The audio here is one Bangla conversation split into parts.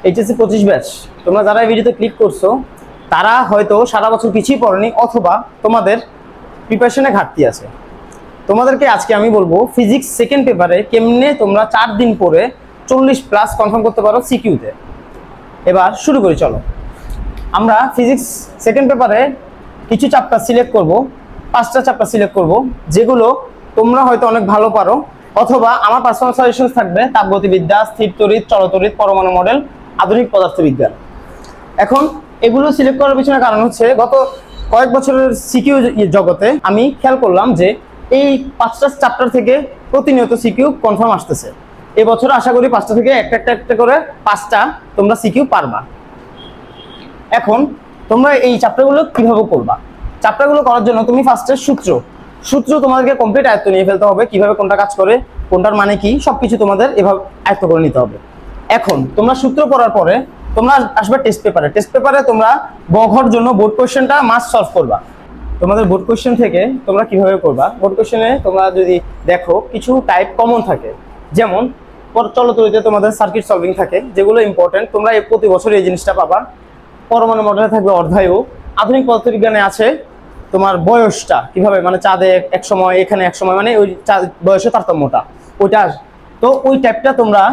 এইচএসসি 25 ব্যাচ, তোমরা যারা এই ভিডিওতে ক্লিক করছো তারা হয়তো সারা বছর কিছুই পড়নি, অথবা তোমাদের প্রিপারেশনে ঘাটতি আছে। তোমাদেরকে আজকে আমি বলবো ফিজিক্স সেকেন্ড পেপারে কেমনে তোমরা 4 দিন পরে 40+ কনফার্ম করতে পারো সিকিউতে। এবার শুরু করি, চলো। আমরা ফিজিক্স সেকেন্ড পেপারে কিছু চ্যাপ্টার সিলেক্ট করব, 5টা চ্যাপ্টার সিলেক্ট করব যেগুলো তোমরা হয়তো অনেক ভালো পারো, অথবা আমার পার্সোনাল সাজেশন থাকবে তাপগতিবিদ্যা, স্থির তড়িৎ, চলতড়িৎ, পরমাণু মডেল, আধুনিক পদার্থবিজ্ঞান। এখন এগুলো সিলেক্ট করার পিছনে কারণ হচ্ছে গত কয়েক বছরের সিকিউ জগতে আমি খেয়াল করলাম যে এই 5টা চ্যাপ্টার থেকে প্রতিনিয়ত সিকিউ কনফার্ম আসতেছে। এবছর আশা করি 5টা থেকে একটা করে 5টা তোমরা সিকিউ পারবা। এখন তোমরা এই চ্যাপ্টারগুলো কিভাবে করবা? চ্যাপ্টারগুলো করার জন্য তুমি ফার্স্টে সূত্র তোমাদেরকে কমপ্লিট আয়ত্ত নিয়ে ফেলতে হবে, কিভাবে কোনটা কাজ করে, কোনটার মানে কি, সবকিছু তোমাদের এভাবে আয়ত্ত করে নিতে হবে। এখন তোমরা সূত্র পড়ার পরে তোমরা আসবে টেস্ট পেপারে তোমরা ঘর জন্য বোর্ড কোশ্চেনটা মাস্ট সলভ করবা। তোমাদের বোর্ড কোশ্চেন থেকে তোমরা কিভাবে করবা, বোর্ড কোশ্চেনে তোমরা যদি দেখো কিছু টাইপ কমন থাকে, যেমন চলতড়িতে তোমাদের সার্কিট সলভিং থাকে, যেগুলো ইম্পর্টেন্ট, তোমরা প্রতি বছর এই জিনিসটা পাবা। পরমাণু মডেলে থাকবে অর্ধায়ু, আধুনিক পদার্থবিজ্ঞানে আছে তোমার বয়সটা কিভাবে, মানে চাঁদে এক সময়, এখানে এক সময়, মানে ওই বয়সের তারতম্যটা, ওইটা। তো ওই টাইপটা তোমরা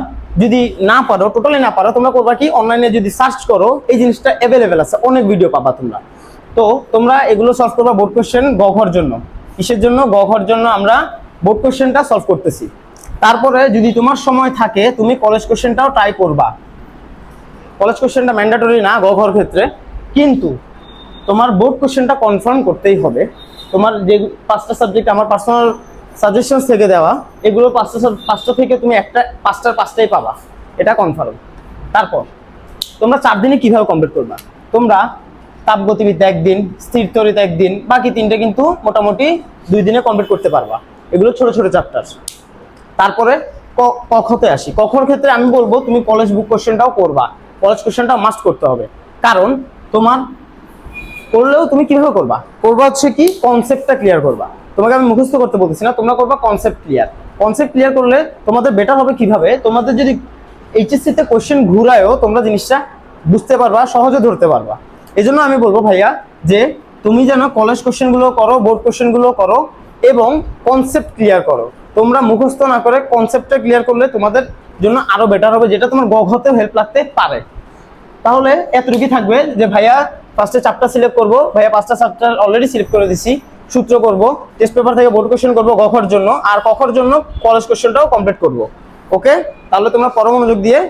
যদি না পারো, টোটালি না পারো, তোমরা করবা কি, অনলাইনে যদি সার্চ করো এই জিনিসটা অ্যাভেলেবেল আছে, অনেক ভিডিও পাবা তোমরা। তো তোমরা এগুলো সলভ করবা বোর্ড কোশ্চেন ঘর জন্য। কিসের জন্য? ঘর জন্য আমরা বোর্ড কোশ্চেনটা সলভ করতেছি। তারপরে যদি তোমার সময় থাকে তুমি কলেজ কোশ্চেনটাও ট্রাই করবা। কলেজ কোশ্চেনটা ম্যান্ডেটরি না ঘর ক্ষেত্রে, কিন্তু তোমার বোর্ড কোশ্চেনটা কনফার্ম করতেই হবে। তোমার যে 5টা সাবজেক্ট আমার পার্সোনাল সাজেশন থেকে দেওয়া, এগুলো 5টা থেকে তুমি 5টাই পাবা, এটা কনফার্ম। তারপর তোমরা 4 দিনে কিভাবে কমপ্লিট করবা? তোমরা তাপগতিবিদ্যা একদিন, স্থির তড়িৎ একদিন, বাকি 3টে কিন্তু মোটামুটি 2 দিনে কমপ্লিট করতে পারবা। এগুলো ছোট ছোট চ্যাপ্টার। তারপরে কখতে আসি। কখর ক্ষেত্রে আমি বলবো তুমি কলেজ বুক কোশ্চেনটাও করবা, কলেজ কোশ্চেনটা মাস্ট করতে হবে। কারণ তোমার করলেও তুমি কিভাবে করবা হচ্ছে কি, কনসেপ্টটা ক্লিয়ার করবা। তোমাকে আমি মুখস্থ করতে বলতেছি না, তোমরা করবা কনসেপ্ট ক্লিয়ার করলে তোমাদের বেটার হবে। কিভাবে? তোমাদের যদি এইচএসসি তে কোশ্চেন ঘুরায়ও তোমরা জিনিসটা বুঝতে পারবা, সহজে ধরতে পারবা। এই জন্য আমি বলবো ভাইয়া যে তুমি যেন কলেজ কোশ্চেনগুলো করো, বোর্ড কোশ্চেনগুলো করো, এবং কনসেপ্ট ক্লিয়ার করো। তোমরা মুখস্থ না করে কনসেপ্টটা ক্লিয়ার করলে তোমাদের জন্য আরো বেটার হবে, যেটা তোমার গহতেও হেল্প লাগতে পারে। তাহলে এতটুকুই থাকবে যে ভাইয়া ফার্স্টে চ্যাপ্টার সিলেক্ট করবো, ভাইয়া 5টা চ্যাপ্টার অলরেডি সিলেক্ট করে দিছি। সূত্র করব, টেস্ট পেপার থেকে বোর্ড কোশ্চেন করবো ঘর জন্য, আর কখর জন্য কলেজ কোশ্চেনটাও কমপ্লিট করব। ওকে, তাহলে তোমরা পরমনোযোগ দিয়ে